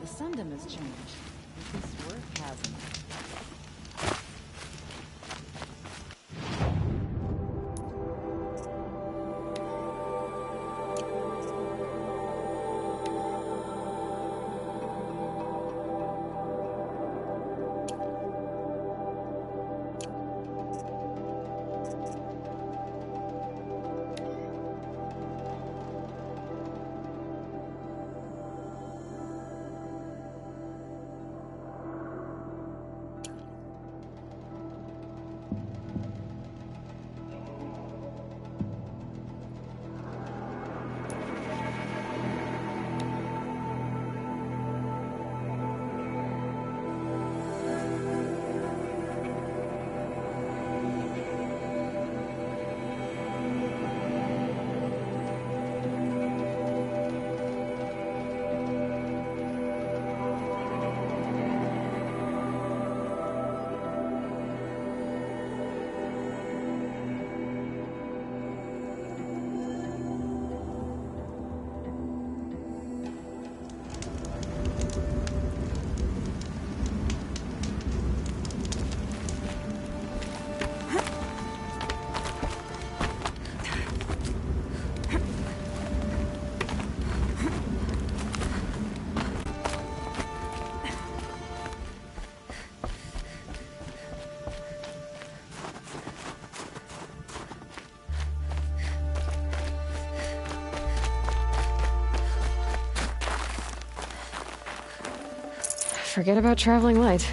The Sundom has changed. At least work hasn't. Forget about traveling light.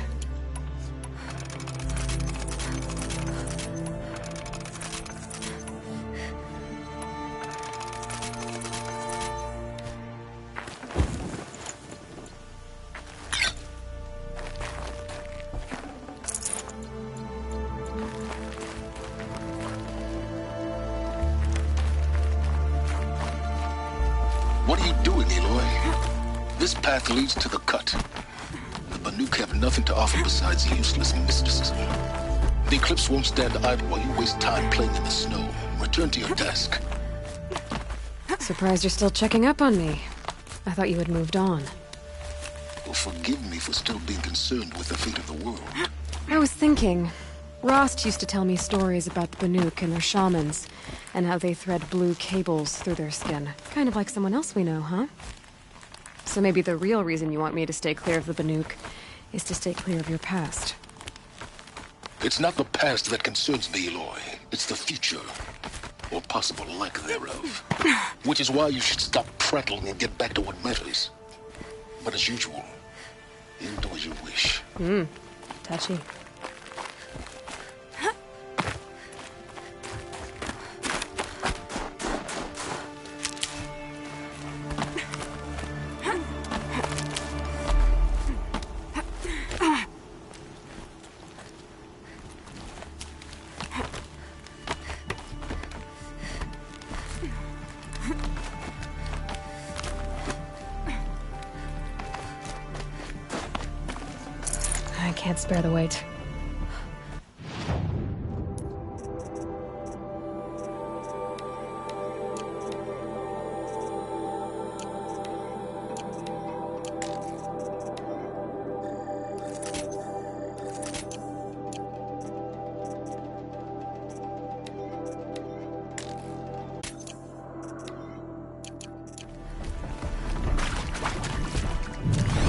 What are you doing, Aloy? This path leads to the cut. Banuk have nothing to offer besides useless mysticism. The Eclipse won't stand idle while you waste time playing in the snow. Return to your desk. Surprised you're still checking up on me. I thought you had moved on. Well, forgive me for still being concerned with the fate of the world. I was thinking, Rost used to tell me stories about the Banuk and their shamans, and how they thread blue cables through their skin. Kind of like someone else we know, huh? So maybe the real reason you want me to stay clear of the Banuk is to stay clear of your past. It's not the past that concerns me, Aloy. It's the future. Or possible lack thereof. Which is why you should stop prattling and get back to what matters. But as usual, you do as you wish. Touchy. I can't spare the weight.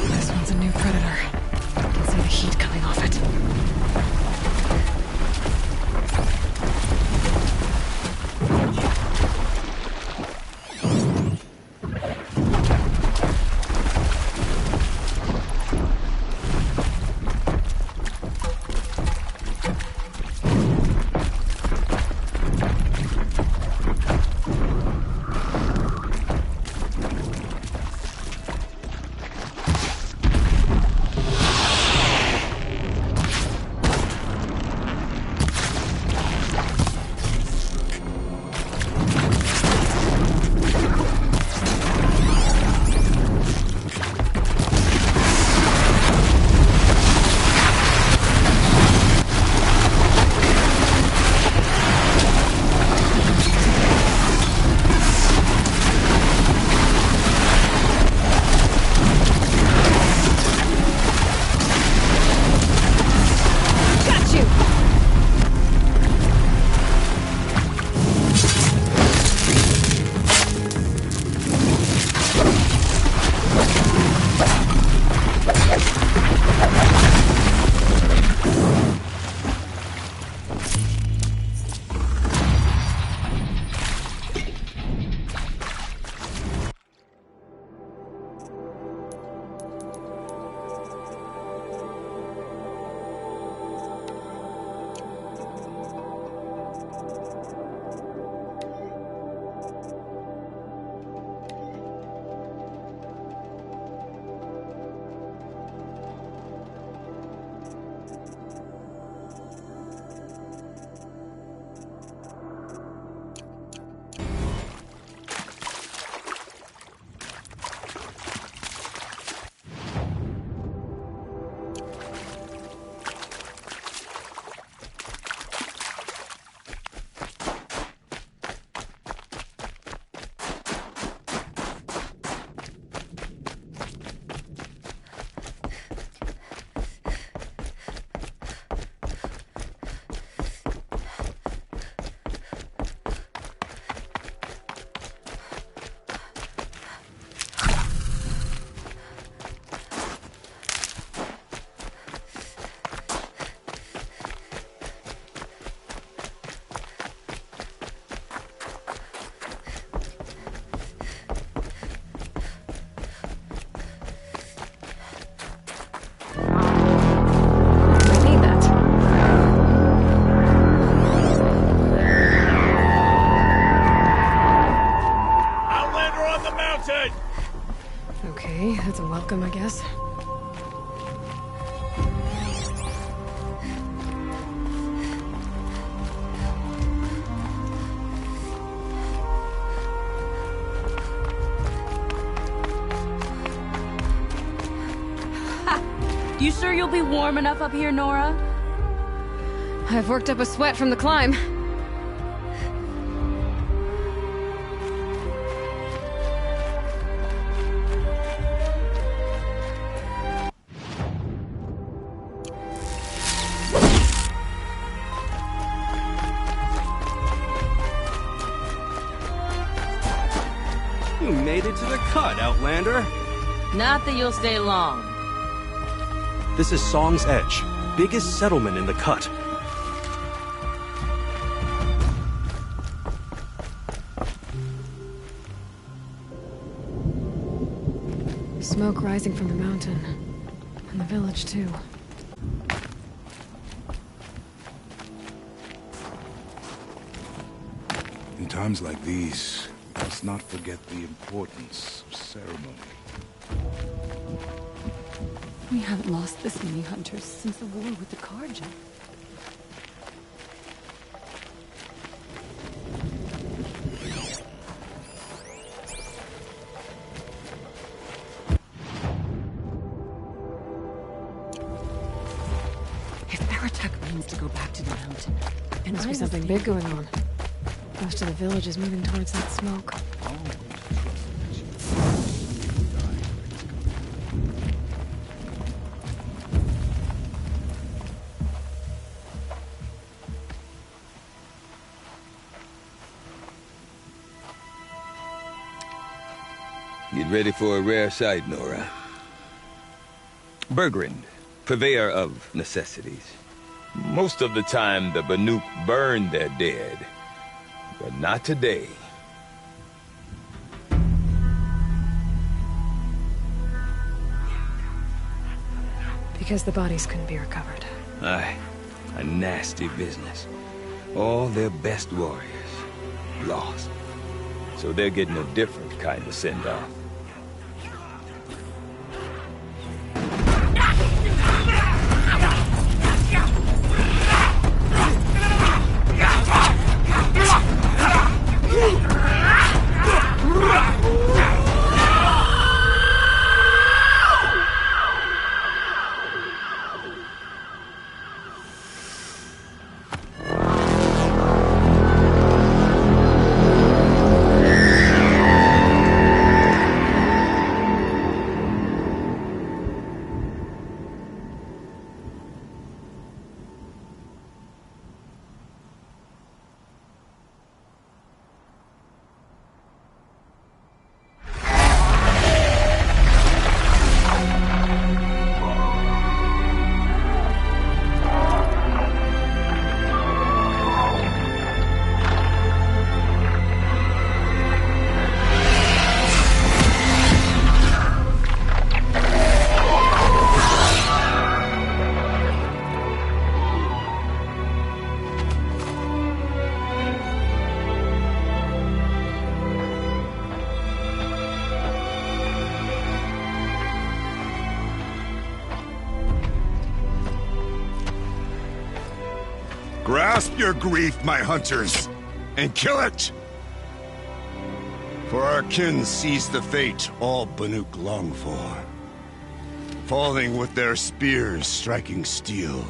This one's a new predator. I can see the heat coming off it. welcome, I guess. You sure you'll be warm enough up here, Nora? I've worked up a sweat from the climb. You made it to the cut, Outlander. Not that you'll stay long. This is Song's Edge, biggest settlement in the cut. Smoke rising from the mountain. And the village, too. In times like these, let's not forget the importance of ceremony. We haven't lost this many hunters since the war with the Carja. If Paratek means to go back to the mountain, There must be something big going on. Most of the village is moving towards that smoke. Get ready for a rare sight, Nora. Bergrand, purveyor of necessities. Most of the time, the Banuk burn their dead. But not today. Because the bodies couldn't be recovered. Aye, a nasty business. All their best warriors lost. So they're getting a different kind of send-off. Grasp your grief, my hunters, and kill it! For our kin sees the fate all Banuk long for. Falling with their spears striking steel.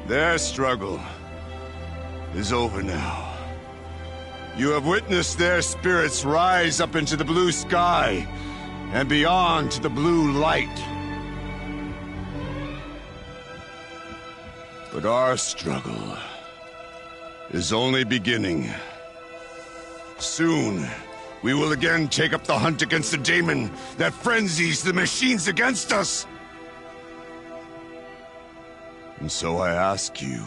Their struggle is over now. You have witnessed their spirits rise up into the blue sky and beyond to the blue light. But our struggle is only beginning. Soon, we will again take up the hunt against the daemon that frenzies the machines against us. And so I ask you,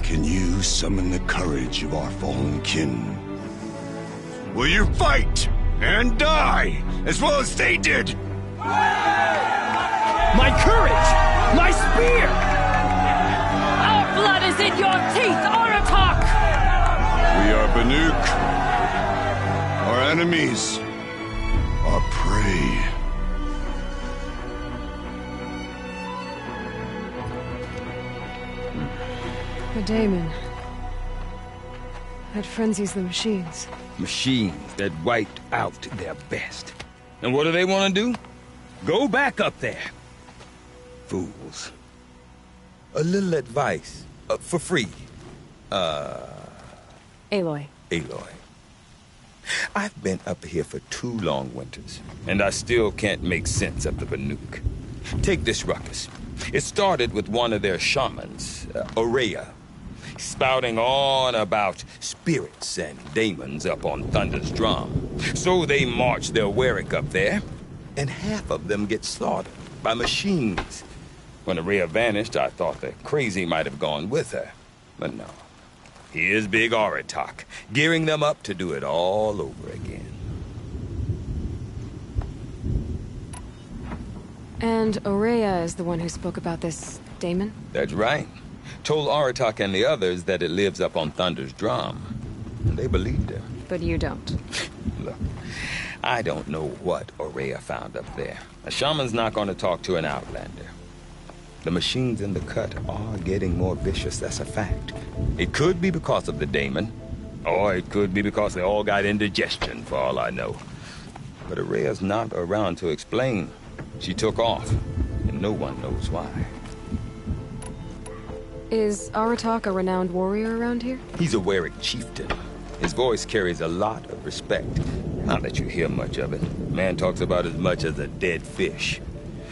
can you summon the courage of our fallen kin? Will you fight and die as well as they did? My courage! My spear! Our blood is in your teeth, Aratak! We are Banuk. Our enemies are prey. daemon. That frenzies the machines. Machines that wiped out their best. And what do they want to do? Go back up there. Fools. A little advice. For free. Aloy. Aloy. I've been up here for 2 long winters, and I still can't make sense of the Banuk. Take this ruckus. It started with one of their shamans, Aurea, spouting on about spirits and daemons up on Thunder's drum. So they march their Warwick up there, and half of them get slaughtered by machines. When Aurea vanished, I thought the crazy might have gone with her, but no. Here's Big Horizont, gearing them up to do it all over again. And Aurea is the one who spoke about this daemon? That's right. Told Horizont and the others that it lives up on Thunder's drum. And they believed her. But you don't. Look, I don't know what Aurea found up there. A shaman's not going to talk to an outlander. The machines in the cut are getting more vicious, that's a fact. It could be because of the daemon, or it could be because they all got indigestion, for all I know. But Aurea's not around to explain. She took off, and no one knows why. Is Horizont a renowned warrior around here? He's a Warwick chieftain. His voice carries a lot of respect. Not that you hear much of it. Man talks about as much as a dead fish.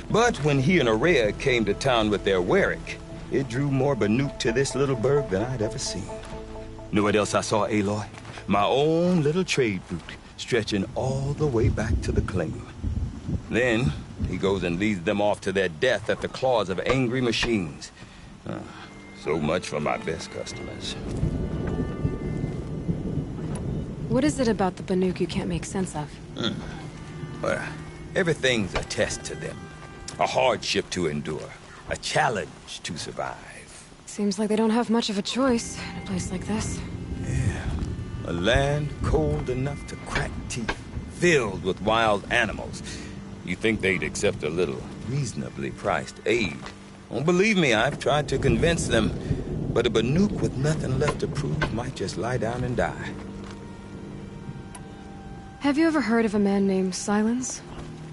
But when he and Aurea came to town with their Warwick, it drew more Banuk to this little burg than I'd ever seen. Know what else I saw, Aloy? My own little trade route, stretching all the way back to the claim. Then, he goes and leads them off to their death at the claws of angry machines. So much for my best customers. What is it about the Banuk you can't make sense of? Well, everything's a test to them. A hardship to endure. A challenge to survive. Seems like they don't have much of a choice in a place like this. Yeah. A land cold enough to crack teeth, filled with wild animals. You think they'd accept a little reasonably priced aid. Don't believe me, I've tried to convince them. But a Banuk with nothing left to prove might just lie down and die. Have you ever heard of a man named Silence?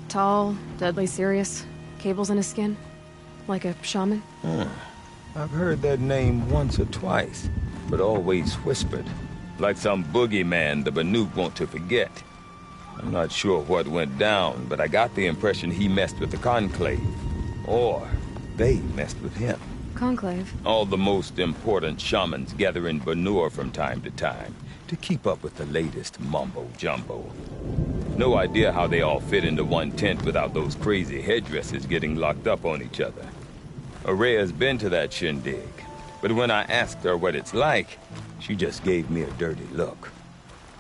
Tall, deadly serious, cables in his skin? Like a shaman? I've heard that name once or twice, but always whispered. Like some boogeyman the Banuk want to forget. I'm not sure what went down, but I got the impression he messed with the Conclave. Or they messed with him. Conclave? All the most important shamans gather in Banur from time to time to keep up with the latest mumbo-jumbo. No idea how they all fit into one tent without those crazy headdresses getting locked up on each other. Aurea's been to that shindig, but when I asked her what it's like, she just gave me a dirty look.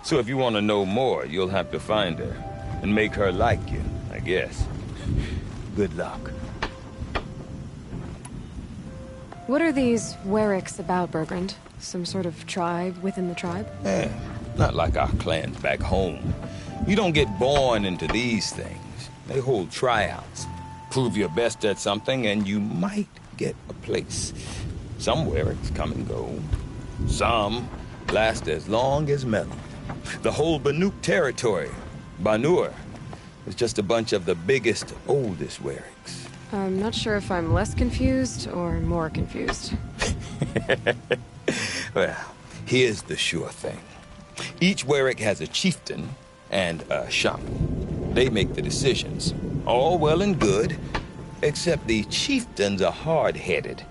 So if you want to know more, you'll have to find her and make her like you, I guess. Good luck. What are these Warwicks about, Bergrand? Some sort of tribe within the tribe? Not like our clans back home. You don't get born into these things. They hold tryouts. Prove your best at something and you might get a place. Some Warwicks come and go. Some last as long as metal. The whole Banuk territory, Banur, is just a bunch of the biggest, oldest Warwicks. I'm not sure if I'm less confused or more confused. Well, here's the sure thing. Each Warwick has a chieftain and a shaman. They make the decisions. All well and good, except the chieftains are hard-headed,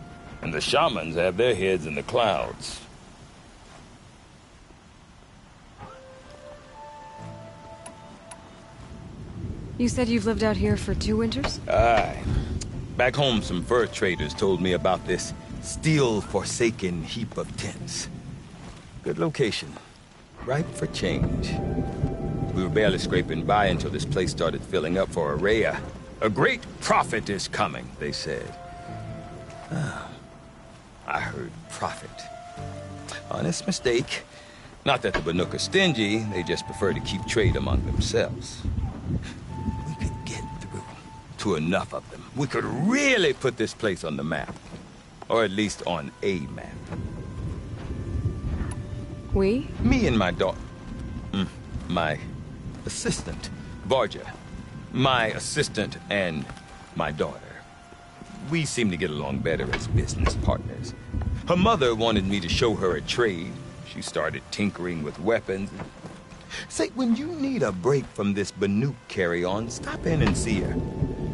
and the shamans have their heads in the clouds. You said you've lived out here for 2 winters? Aye. Back home, some fur traders told me about this steel-forsaken heap of tents. Good location. Ripe for change. We were barely scraping by until this place started filling up for Aurea. A great prophet is coming, they said. I heard prophet. Honest mistake. Not that the Banuk are stingy, they just prefer to keep trade among themselves. We could get through to enough of them. We could really put this place on the map. Or at least on a map. We? Me and my daughter. My assistant, Varja. My assistant and my daughter. We seem to get along better as business partners. Her mother wanted me to show her a trade. She started tinkering with weapons. Say, when you need a break from this Banuk carry-on, stop in and see her.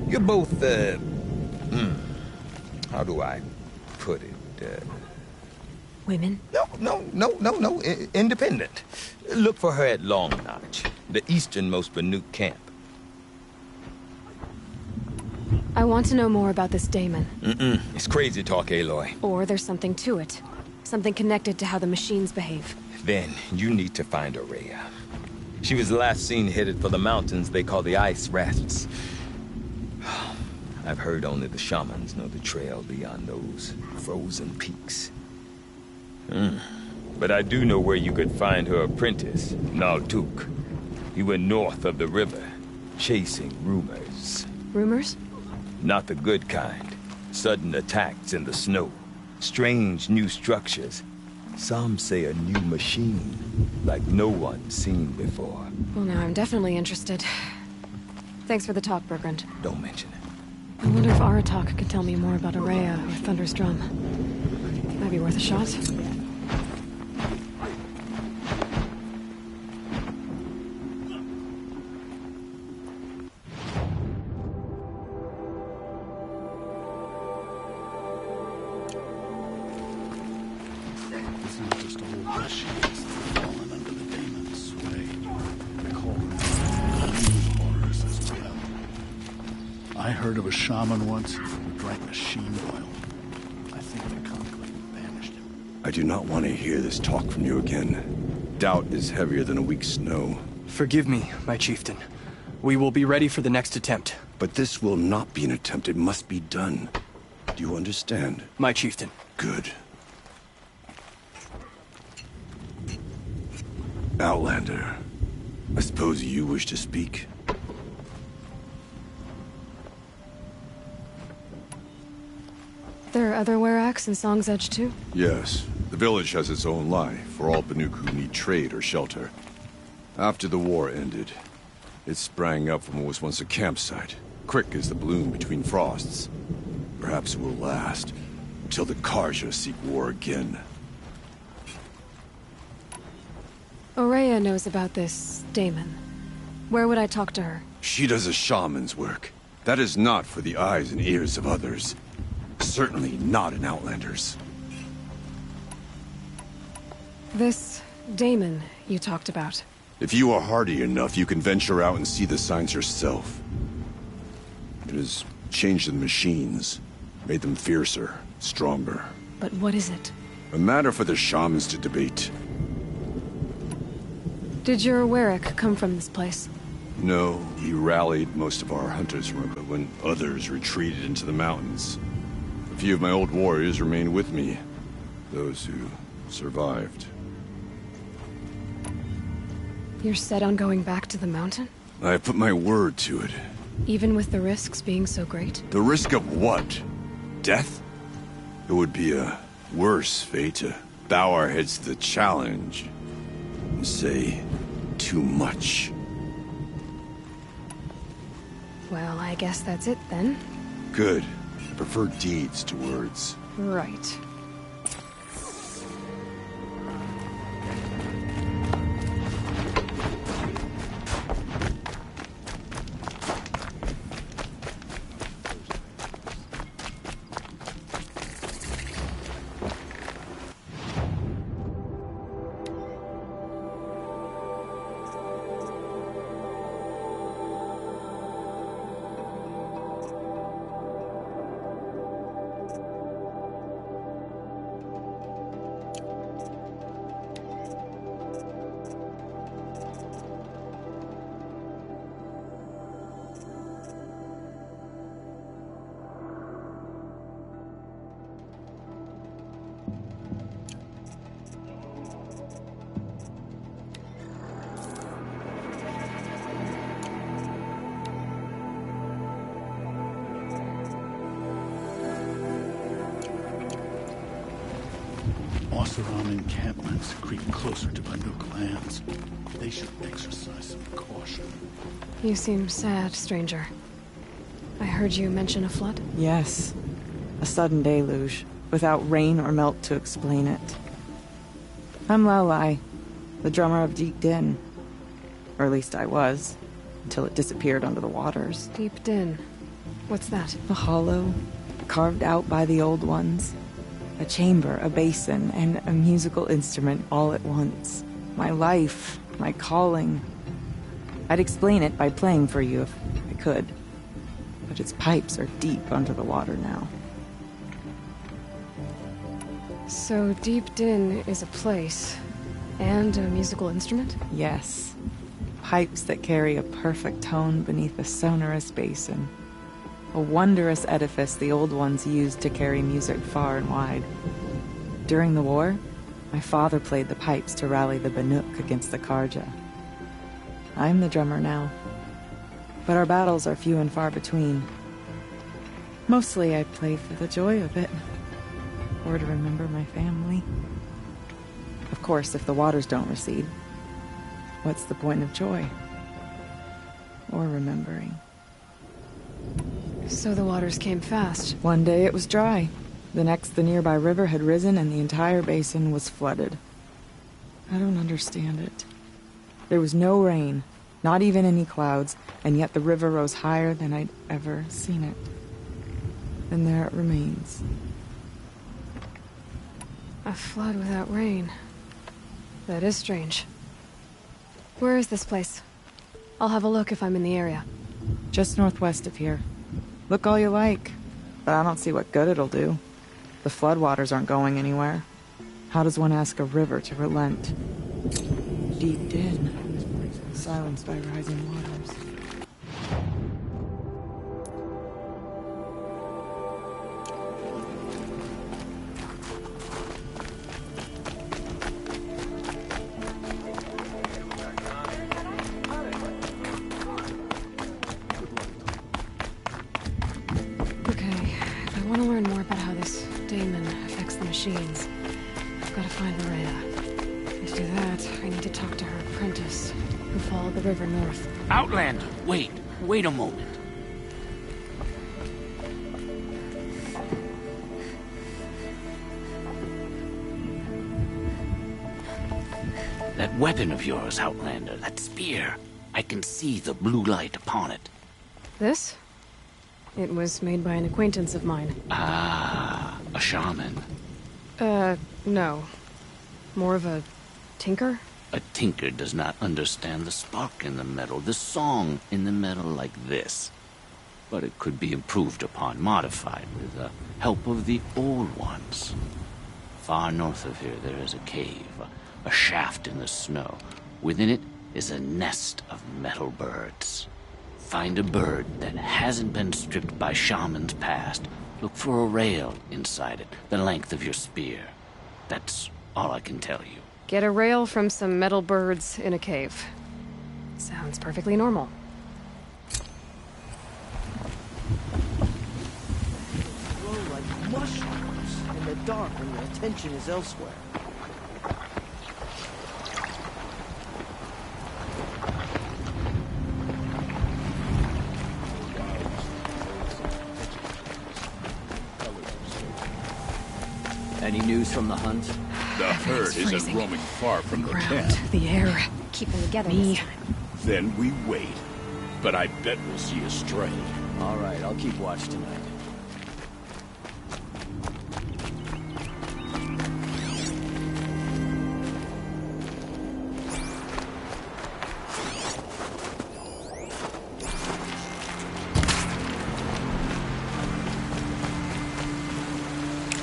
You're both, how do I put it? Women? No. Independent. Look for her at Long Notch, the easternmost Banuk camp. I want to know more about this Damon. It's crazy talk, Aloy. Or there's something to it. Something connected to how the machines behave. Then you need to find Aurea. She was last seen headed for the mountains they call the Ice Rafts. I've heard only the shamans know the trail beyond those frozen peaks. But I do know where you could find her apprentice, Nalduk. He went north of the river, chasing rumors. Rumors? Not the good kind. Sudden attacks in the snow. Strange new structures. Some say a new machine, like no one's seen before. Well, now I'm definitely interested. Thanks for the talk, Bergrand. Don't mention it. I wonder if Aratak could tell me more about Aurea or Thunder's Drum. Might be worth a shot. It's not just old machines fallen under the Damon's sway. They call them new horrors as well. I heard of a shaman once who drank machine oil. I think the Conclave banished him. I do not want to hear this talk from you again. Doubt is heavier than a week's snow. Forgive me, my chieftain. We will be ready for the next attempt. But this will not be an attempt. It must be done. Do you understand? My chieftain. Good. Outlander, I suppose you wish to speak? There are other Weraks in Song's Edge too? Yes. The village has its own life for all Banuk who need trade or shelter. After the war ended, it sprang up from what was once a campsite, quick as the bloom between frosts. Perhaps it will last until the Karja seek war again. Aurea knows about this Damon. Where would I talk to her? She does a shaman's work. That is not for the eyes and ears of others. Certainly not an Outlander's. This Damon you talked about. If you are hardy enough, you can venture out and see the signs yourself. It has changed the machines, made them fiercer, stronger. But what is it? A matter for the shamans to debate. Did your Werak come from this place? No, he rallied most of our hunters from it, but when others retreated into the mountains, a few of my old warriors remained with me. Those who survived. You're set on going back to the mountain? I have put my word to it. Even with the risks being so great? The risk of what? Death? It would be a worse fate to bow our heads to the challenge and say too much. Well, I guess that's it then. Good. I prefer deeds to words. Right. Saran encampments creep closer to Banuk lands. They should exercise some caution. You seem sad, stranger. I heard you mention a flood? Yes. A sudden deluge, without rain or melt to explain it. I'm Lalai, the drummer of Deep Din. Or at least I was, until it disappeared under the waters. Deep Din. What's that? A hollow, carved out by the old ones. A chamber, a basin, and a musical instrument all at once. My life, my calling. I'd explain it by playing for you if I could. But its pipes are deep under the water now. So Deep Din is a place, and a musical instrument? Yes. Pipes that carry a perfect tone beneath a sonorous basin. A wondrous edifice the old ones used to carry music far and wide. During the war, my father played the pipes to rally the Banuk against the Karja. I'm the drummer now. But our battles are few and far between. Mostly I play for the joy of it. Or to remember my family. Of course, if the waters don't recede, what's the point of joy? Or remembering? So the waters came fast. One day it was dry. The next, the nearby river had risen and the entire basin was flooded. I don't understand it. There was no rain, not even any clouds, and yet the river rose higher than I'd ever seen it. And there it remains. A flood without rain. That is strange. Where is this place? I'll have a look if I'm in the area. Just northwest of here. Look all you like, but I don't see what good it'll do. The floodwaters aren't going anywhere. How does one ask a river to relent? Deep Din, silenced by rising waters. Okay, if I want to learn more about how this daemon affects the machines, I've got to find Maria. And to do that, I need to talk to her apprentice, who followed the river north. Outlander, wait a moment. That weapon of yours, Outlander, that spear. I can see the blue light upon it. This? It was made by an acquaintance of mine. Ah, a shaman. No. More of a tinker? A tinker does not understand the spark in the metal, the song in the metal like this. But it could be improved upon, modified, with the help of the old ones. Far north of here there is a cave, a shaft in the snow. Within it is a nest of metal birds. Find a bird that hasn't been stripped by shamans past. Look for a rail inside it, the length of your spear. That's all I can tell you. Get a rail from some metal birds in a cave. Sounds perfectly normal. Grow like mushrooms in the dark when your attention is elsewhere. Any news from the hunt? The herd isn't freezing. roaming far from the Ground, camp. the air. Keep them together Me. this time. Then we wait. But I bet we'll see a stray. All right, I'll keep watch tonight.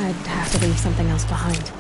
I'd have to leave something else behind.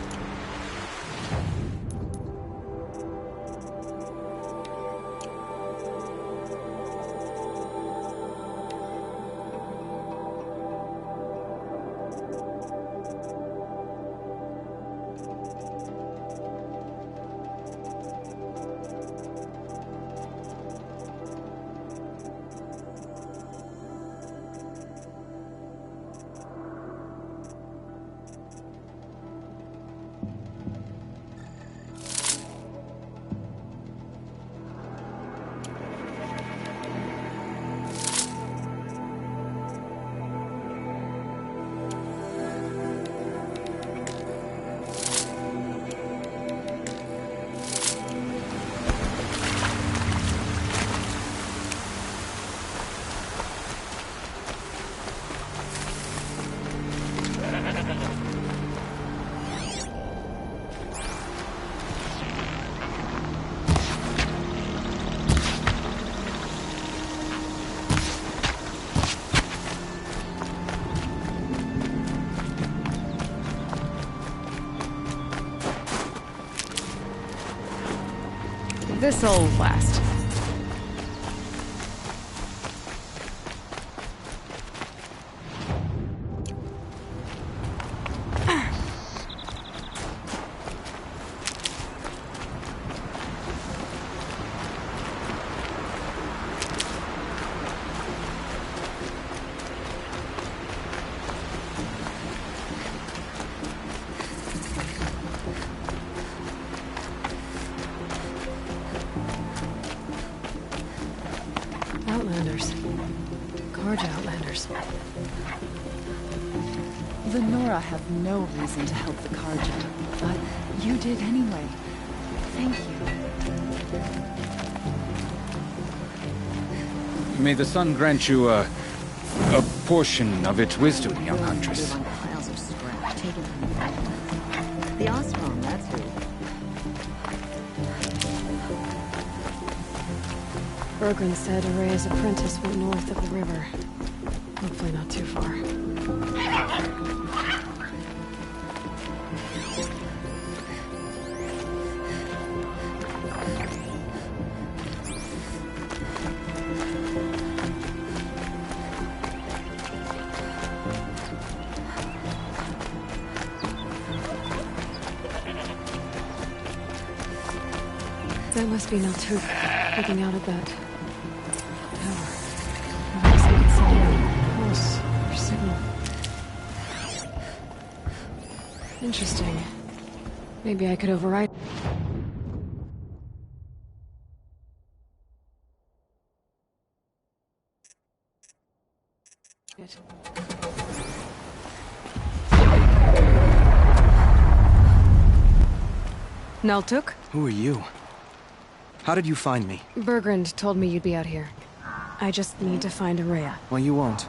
This'll last. Outlanders. Carja Outlanders. The Nora have no reason to help the Karja, but you did anyway. Thank you. May the sun grant you a portion of its wisdom, young huntress. On piles of scrap taken from the island. The Ostrom, that's who. Bergren said Araya's apprentice went north of the river. Hopefully not too far. That must be Naltuk, looking out at that tower. Perhaps I could send him a pulse or signal. Interesting. Maybe I could override it. Naltuk? Who are you? How did you find me? Bergrand told me you'd be out here. I just need to find Araya. Well, you won't.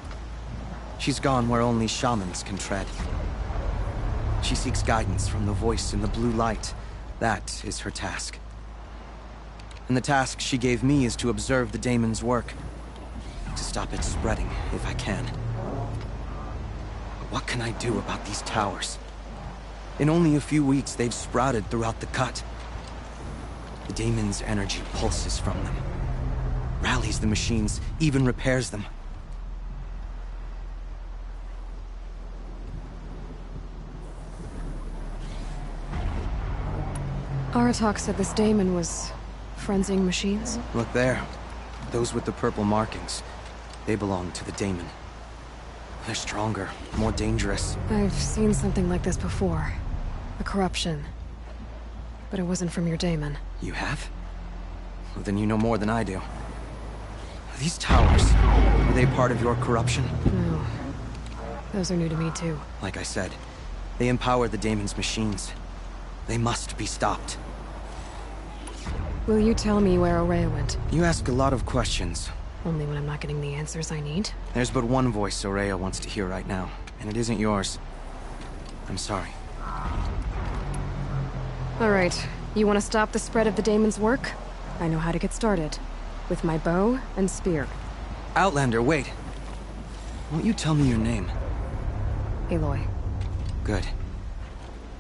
She's gone where only shamans can tread. She seeks guidance from the voice in the blue light. That is her task. And the task she gave me is to observe the daemon's work. To stop it spreading, if I can. But what can I do about these towers? In only a few weeks, they've sprouted throughout the cut. The daemon's energy pulses from them. Rallies the machines, even repairs them. Aratak said this daemon was frenzying machines. Look there. Those with the purple markings. They belong to the daemon. They're stronger, more dangerous. I've seen something like this before. A corruption. But it wasn't from your daemon. You have? Well, then you know more than I do. These towers, were they part of your corruption? No. Those are new to me, too. Like I said, they empower the daemon's machines. They must be stopped. Will you tell me where Araya went? You ask a lot of questions. Only when I'm not getting the answers I need. There's but one voice Araya wants to hear right now, and it isn't yours. I'm sorry. Alright, you want to stop the spread of the daemon's work? I know how to get started. With my bow and spear. Outlander, wait. Won't you tell me your name? Aloy. Good.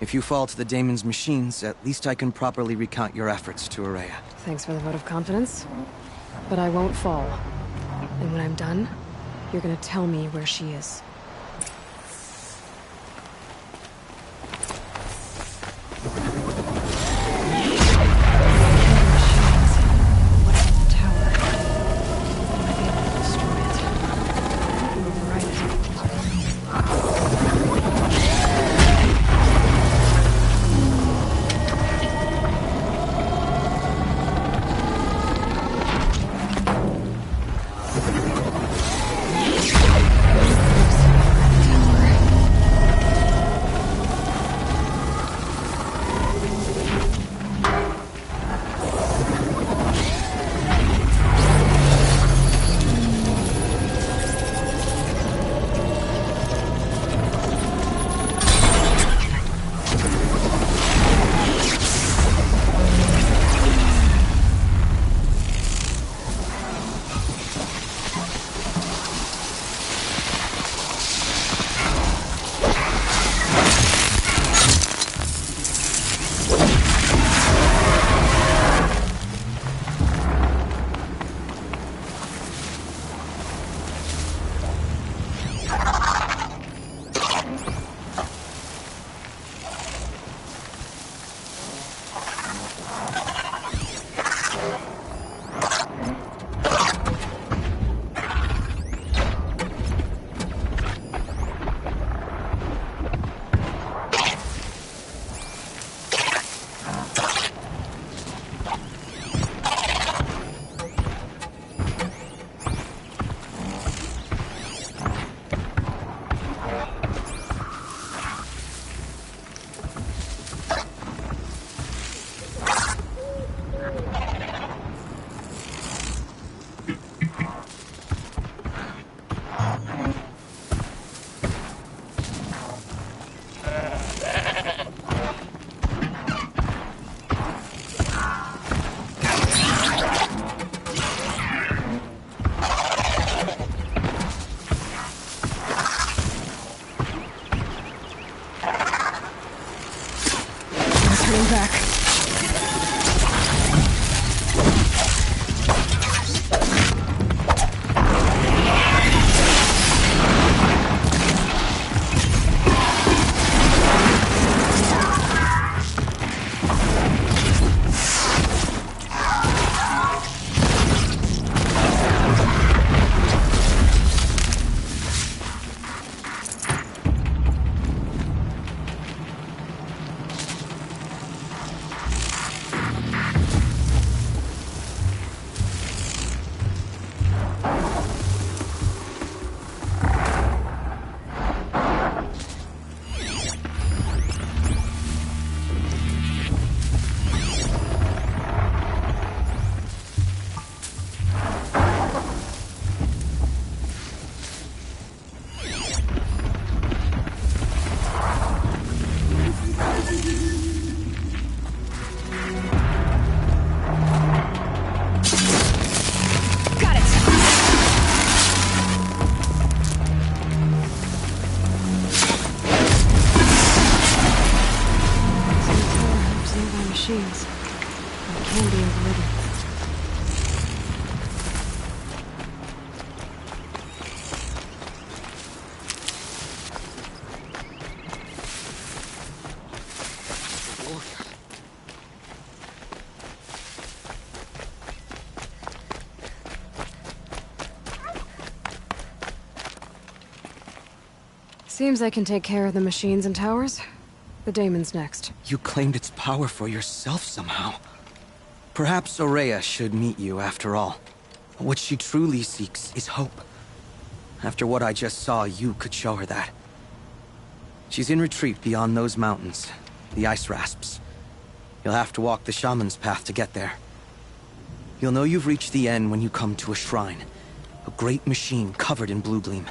If you fall to the daemon's machines, at least I can properly recount your efforts to Araya. Thanks for the vote of confidence. But I won't fall. And when I'm done, you're gonna tell me where she is. machines. And the candy in the middle. Seems I can take care of the machines and towers. The daemon's next. You claimed its power for yourself somehow. Perhaps Aurea should meet you after all. What she truly seeks is hope. After what I just saw, you could show her that. She's in retreat beyond those mountains, the ice rasps. You'll have to walk the shaman's path to get there. You'll know you've reached the end when you come to a shrine. A great machine covered in blue gleam.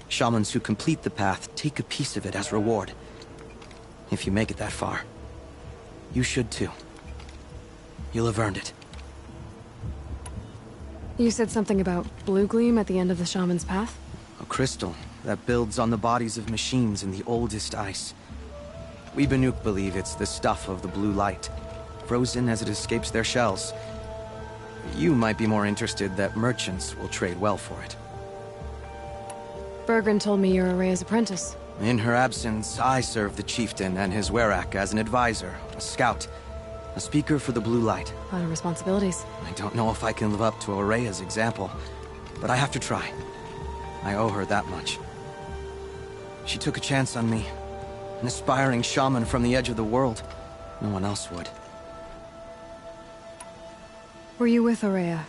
Shamans who complete the path take a piece of it as reward. If you make it that far, you should too. You'll have earned it. You said something about blue gleam at the end of the shaman's path? A crystal that builds on the bodies of machines in the oldest ice. We Banuk believe it's the stuff of the blue light, frozen as it escapes their shells. You might be more interested that merchants will trade well for it. Bergren told me you're Aurea's apprentice. In her absence, I serve the chieftain and his werak as an advisor, a scout, a speaker for the blue light. A lot of responsibilities. I don't know if I can live up to Aurea's example, but I have to try. I owe her that much. She took a chance on me, an aspiring shaman from the edge of the world. No one else would. Were you with Aurea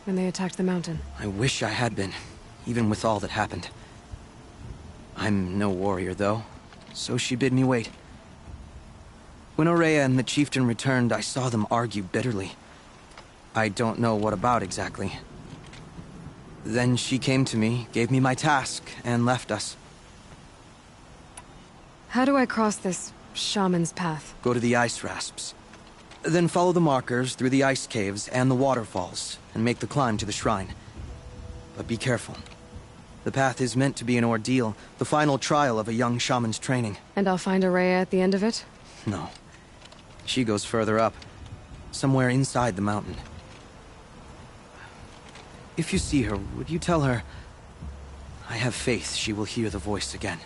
when they attacked the mountain? I wish I had been, even with all that happened. I'm no warrior, though, so she bid me wait. When Aurea and the chieftain returned, I saw them argue bitterly. I don't know what about exactly. Then she came to me, gave me my task, and left us. How do I cross this shaman's path? Go to the ice rasps. Then follow the markers through the ice caves and the waterfalls, and make the climb to the shrine. But be careful. The path is meant to be an ordeal, the final trial of a young shaman's training. And I'll find Aurea at the end of it? No. She goes further up, somewhere inside the mountain. If you see her, would you tell her, I have faith she will hear the voice again.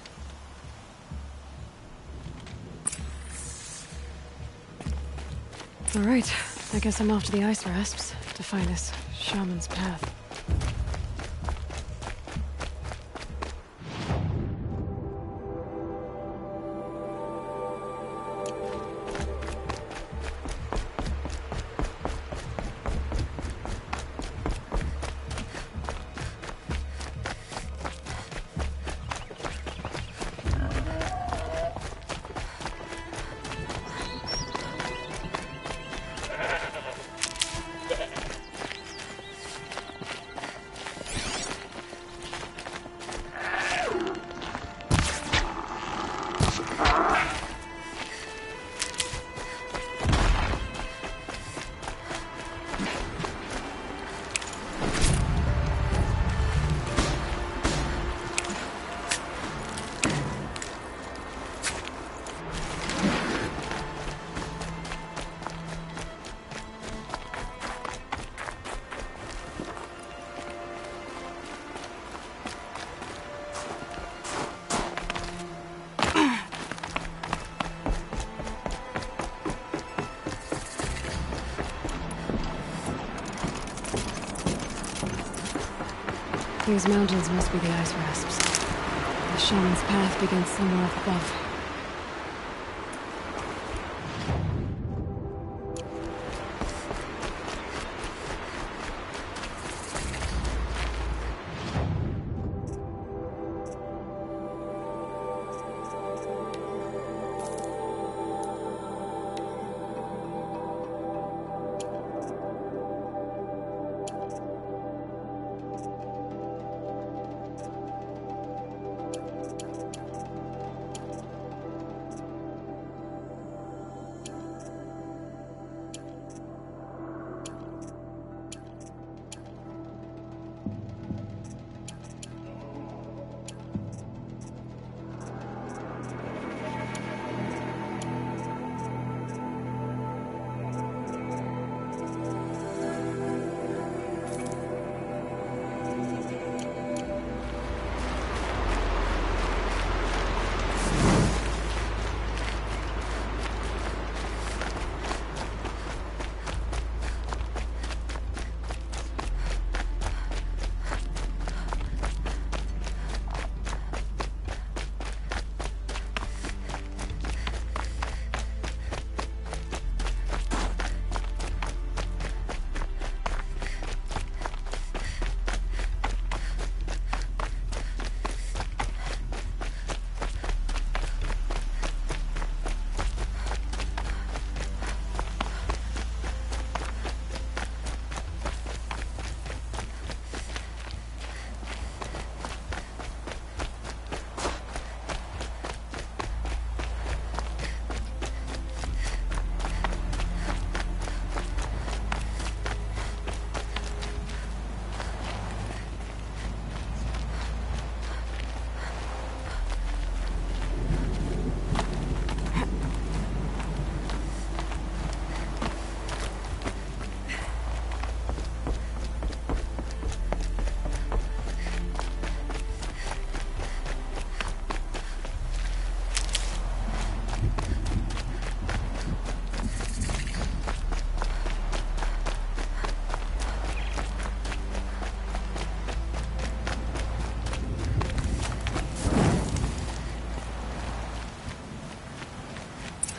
All right, I guess I'm off to the ice rasps to find this shaman's path. These mountains must be the ice rasps. The shaman's path begins somewhere up above.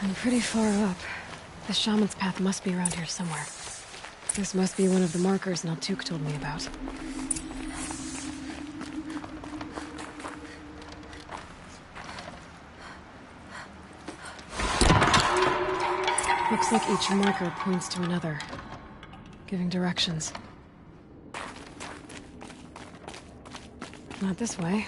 I'm pretty far up. The shaman's path must be around here somewhere. This must be one of the markers Naltuk told me about. Looks like each marker points to another, giving directions. Not this way.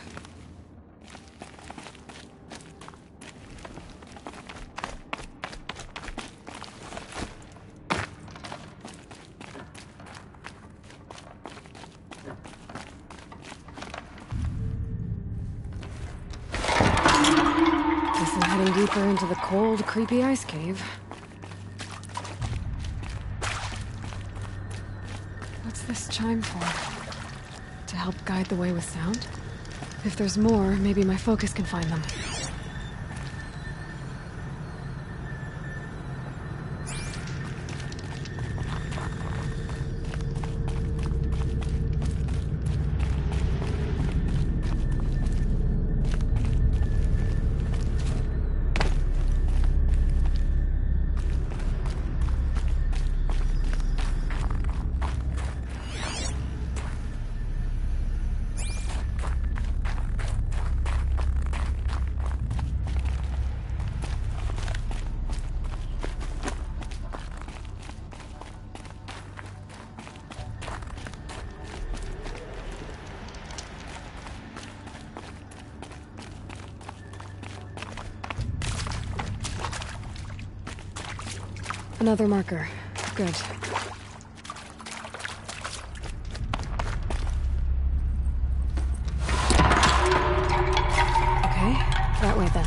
Guess I'm heading deeper into the cold, creepy ice cave. What's this chime for? To help guide the way with sound? If there's more, maybe my focus can find them. Another marker. Good. Okay, that way then.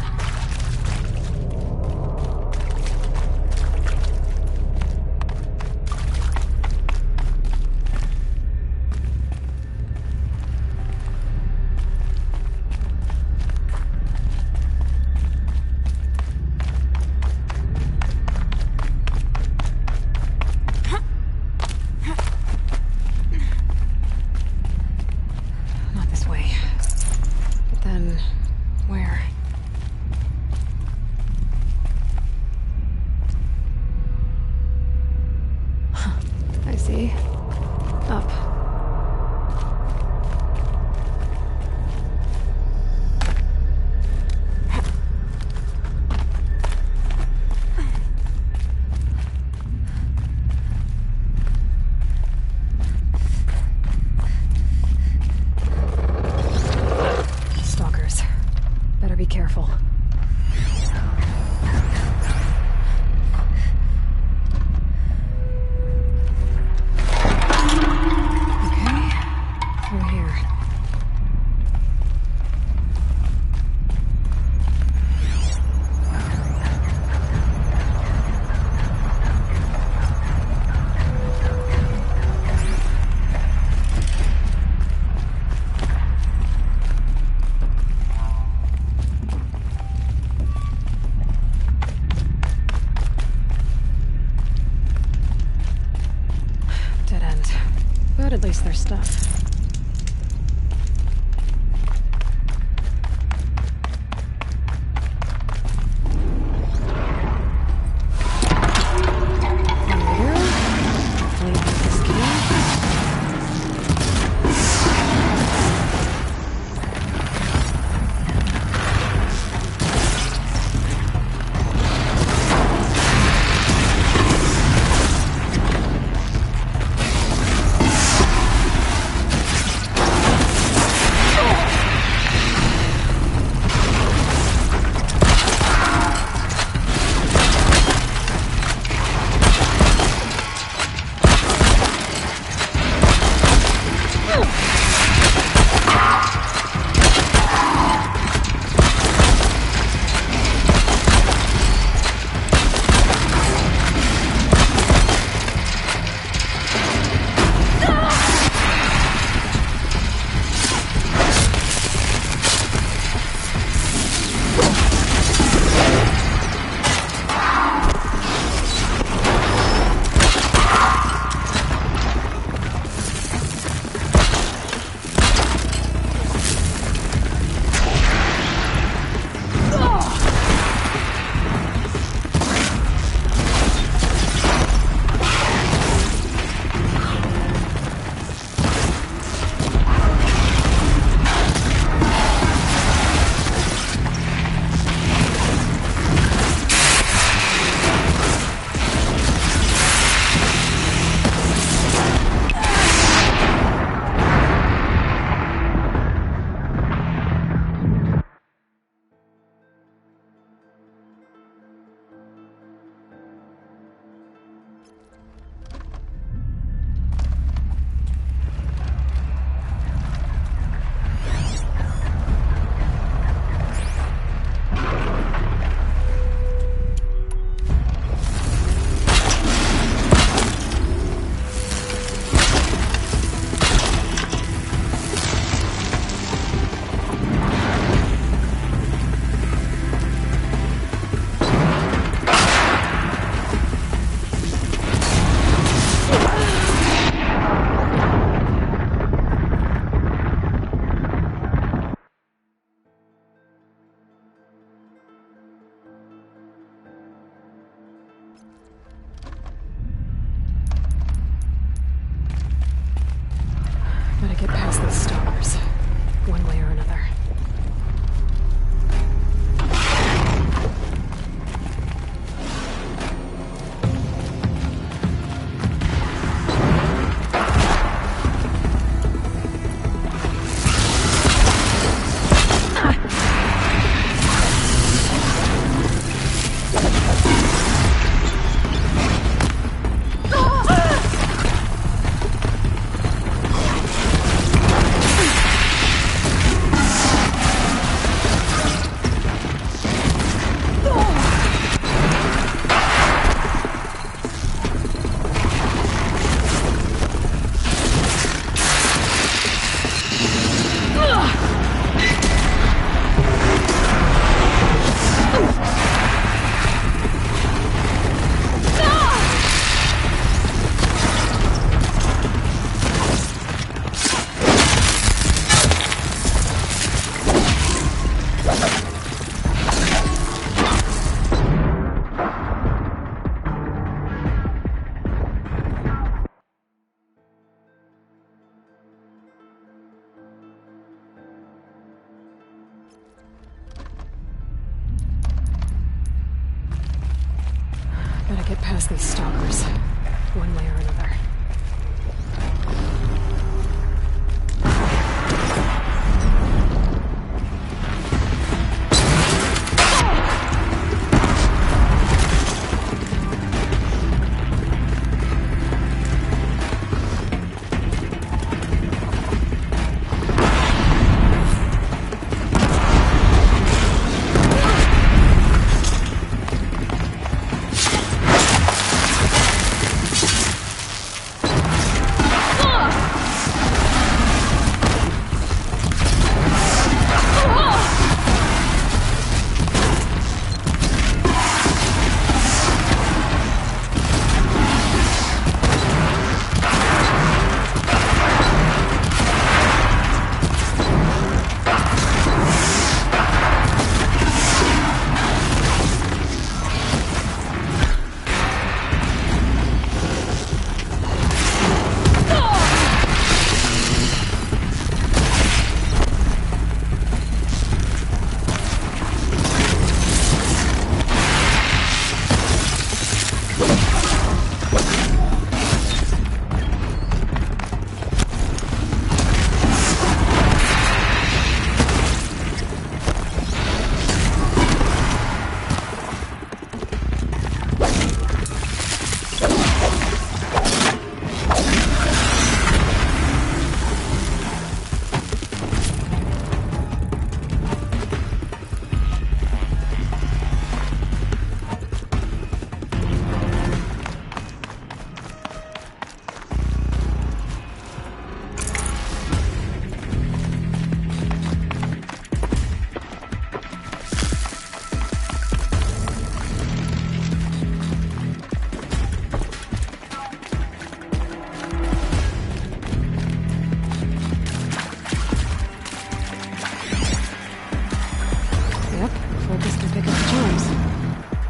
At least their stuff. yours, one way or another.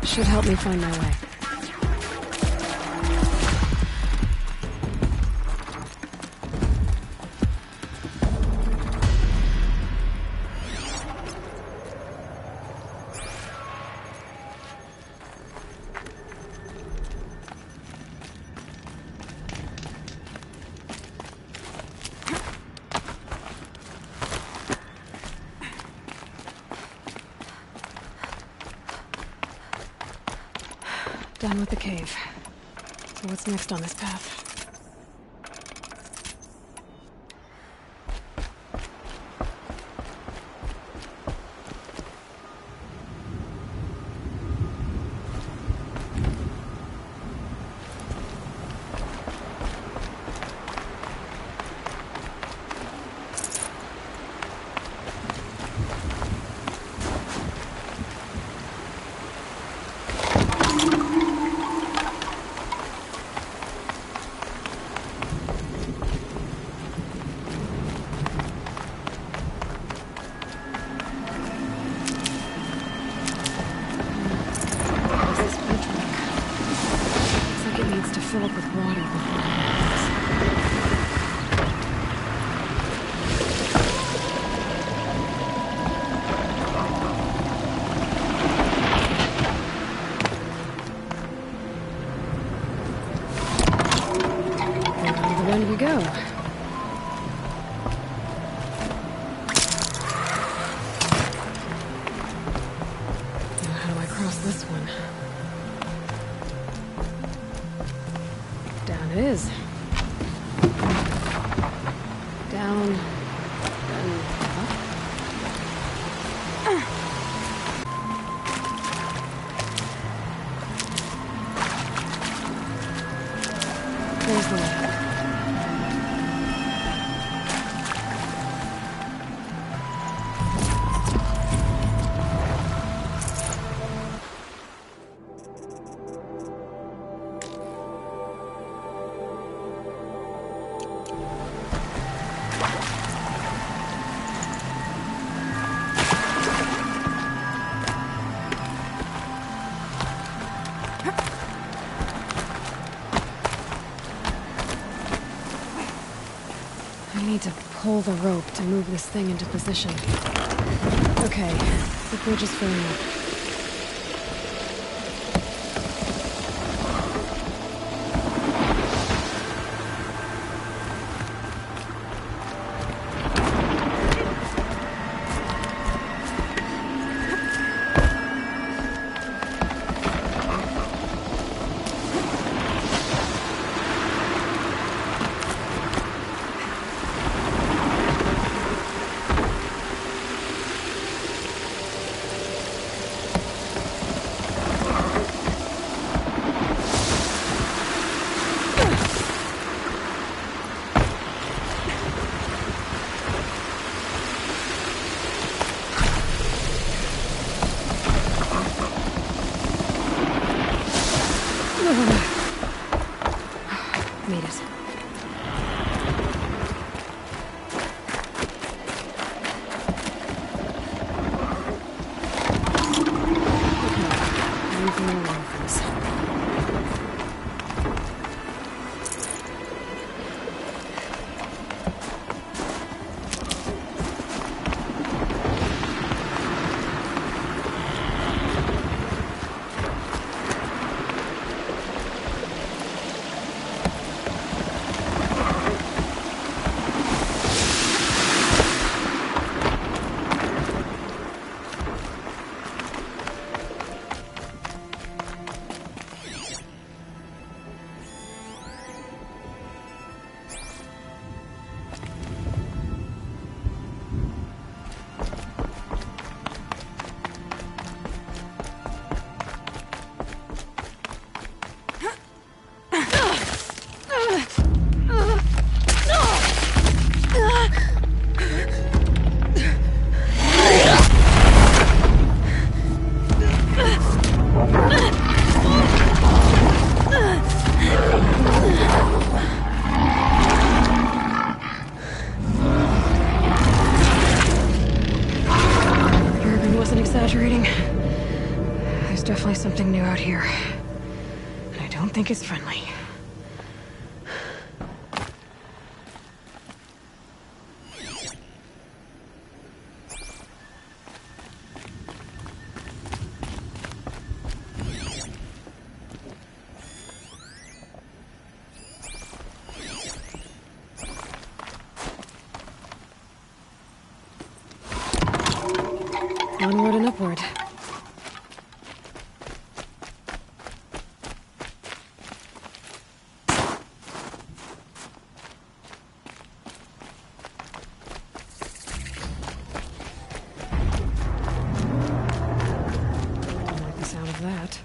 Should help me find my way. Done with the cave. So what's next on this path? Fill up with water before it Around the bend we go. Now how do I cross this one? Down it is. Down. Then up. There's the way. I need to pull the rope to move this thing into position. Okay, the bridge is filling up. Made it. Leave me alone, please. Exaggerating. There's definitely something new out here. And I don't think it's friendly. Onward and upward. Don't like the sound of that.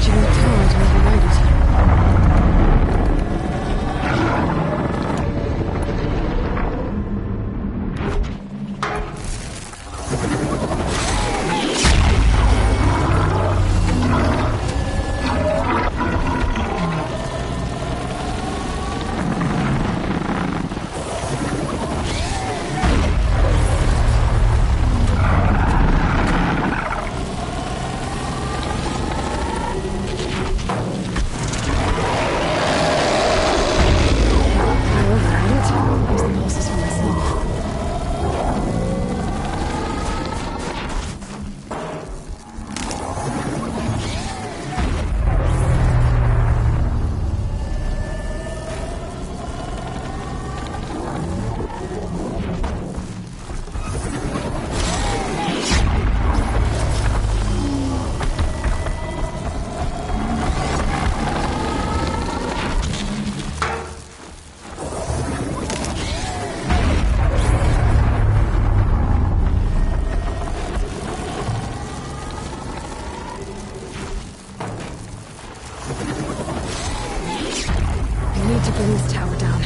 reaching that tower to override it. Bring this tower down.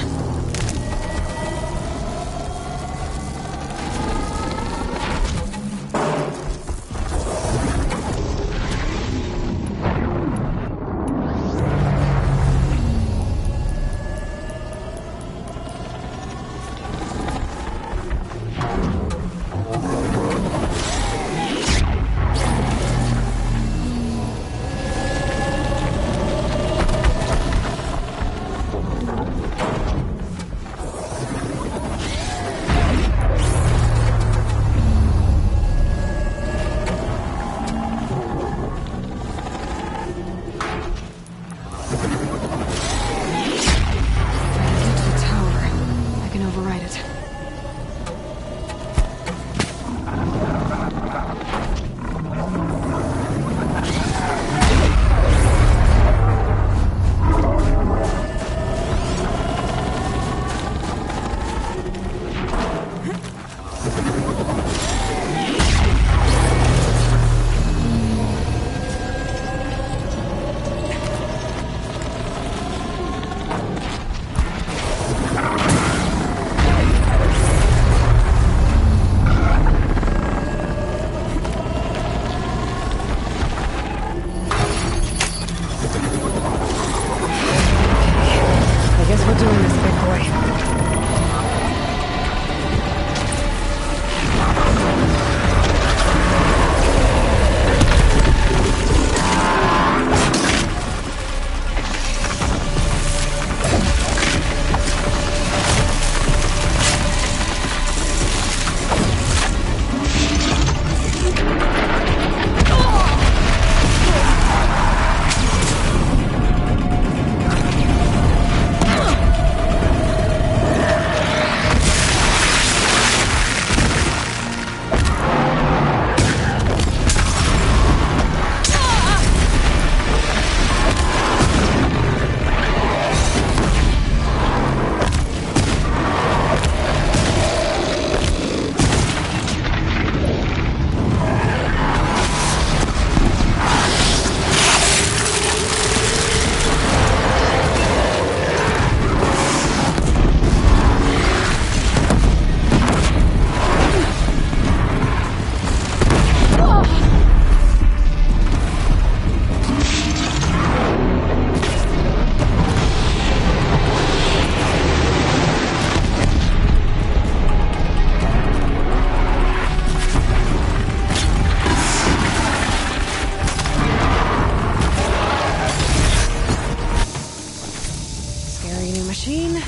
Machine down.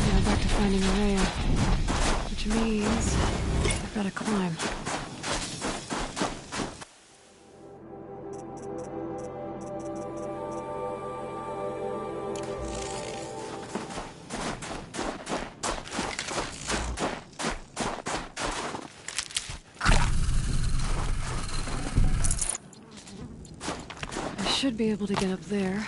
Now back to finding a rail. Which means I've got to climb. I should be able to get up there.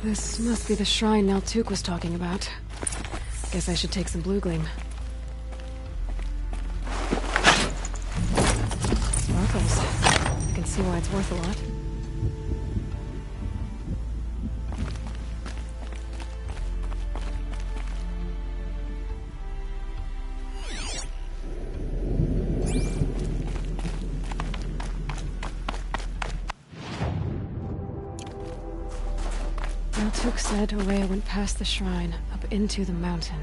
This must be the shrine Naltuk was talking about. Guess I should take some blue gleam. Sparkles. I can see why it's worth a lot. Naltuk said Orea went past the shrine, up into the mountain.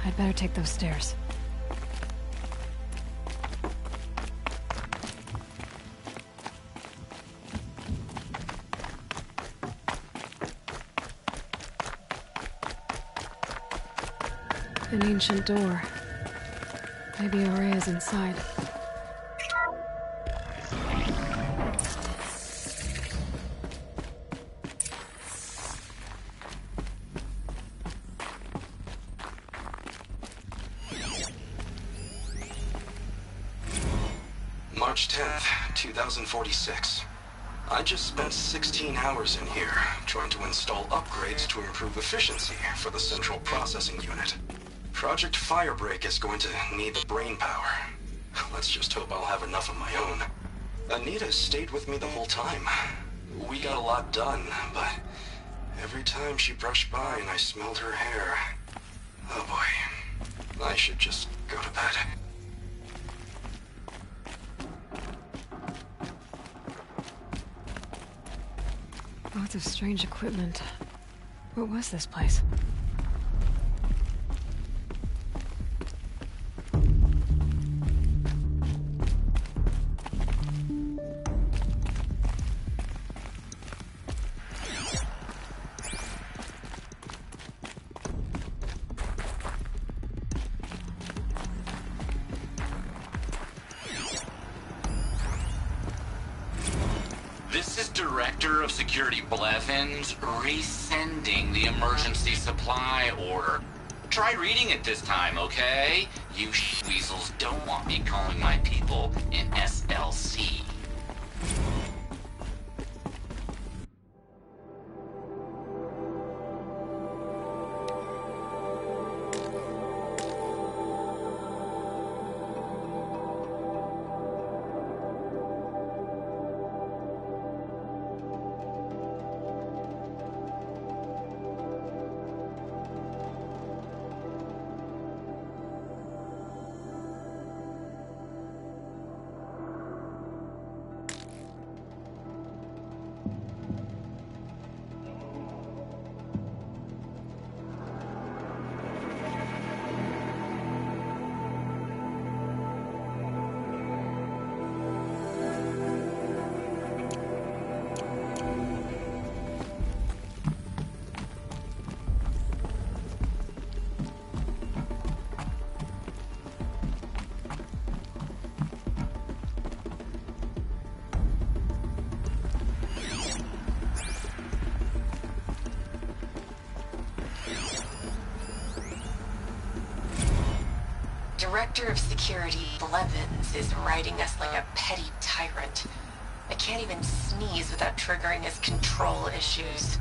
I'd better take those stairs. An ancient door. Maybe Orea's inside. March 10th, 2046. I just spent 16 hours in here, trying to install upgrades to improve efficiency for the central processing unit. Project Firebreak is going to need the brain power. Let's just hope I'll have enough of my own. Anita stayed with me the whole time. We got a lot done, but every time she brushed by and I smelled her hair... Oh boy. I should just go to bed. Lots of strange equipment. What was this place? This is Director of Security Blevins resending the emergency supply order. Try reading it this time, okay? You weasels don't want me calling my people in SLC. Director of Security Blevins is riding us like a petty tyrant. I can't even sneeze without triggering his control issues.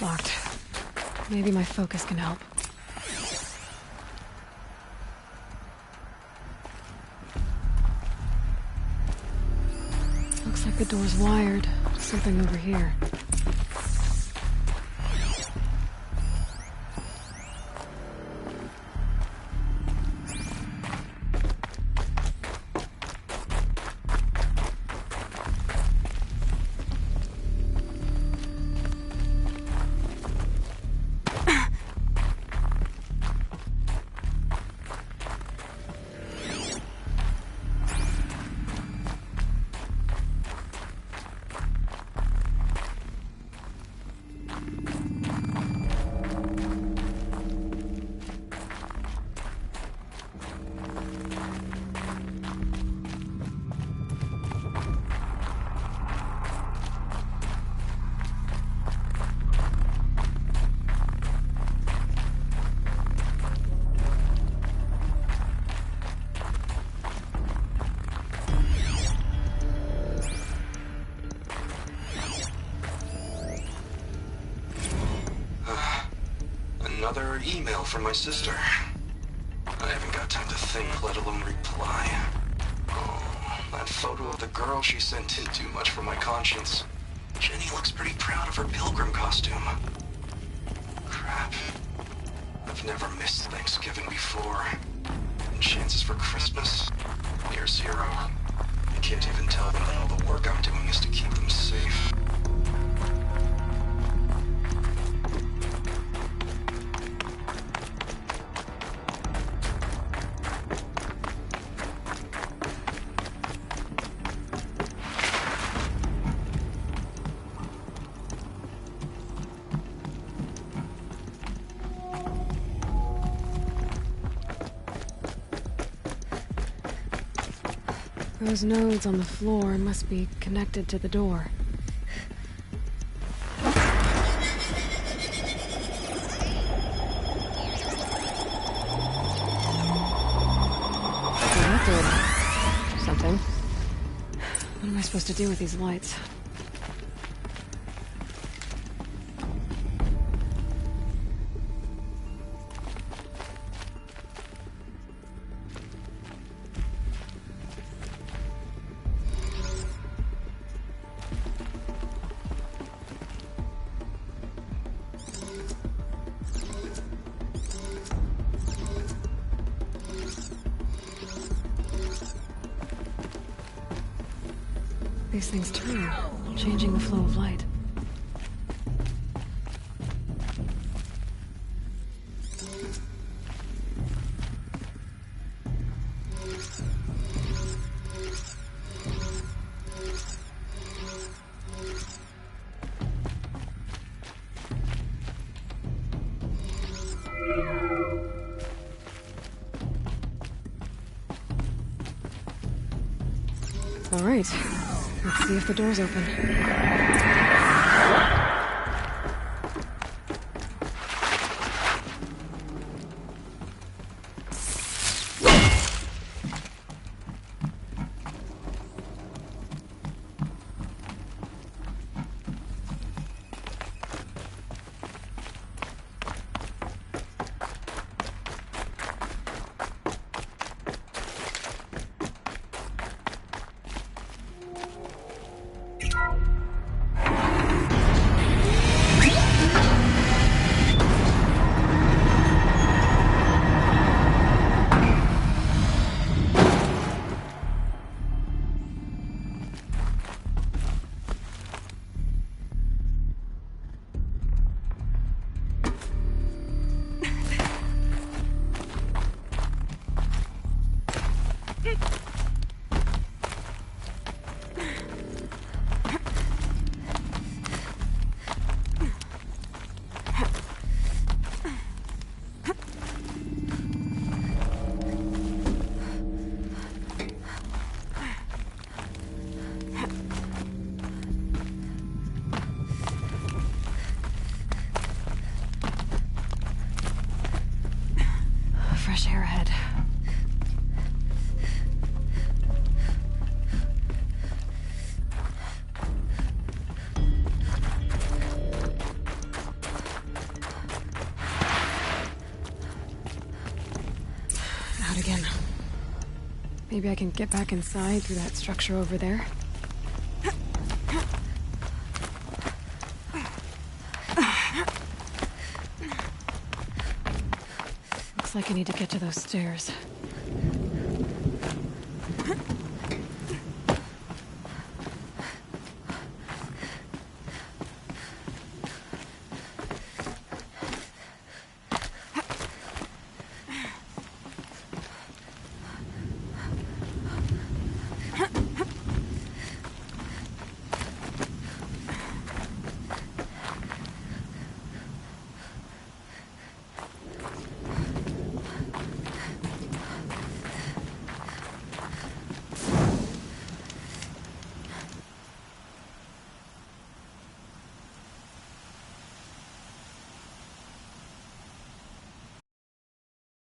locked. Maybe my focus can help. Looks like the door's wired. Something over here. Another email from my sister. I haven't got time to think, let alone reply. Oh, that photo of the girl she sent didn't do much for my conscience. Jenny looks pretty proud of her pilgrim costume. Crap. I've never missed Thanksgiving before. And chances for Christmas? Near zero. I can't even tell them that all the work I'm doing is to keep them safe. Those nodes on the floor must be connected to the door. That did something. What am I supposed to do with these lights? These things turn, changing the flow of light. All right. Let's see if the door's open. Fresh air ahead. out again. Maybe I can get back inside through that structure over there. Looks like I need to get to those stairs.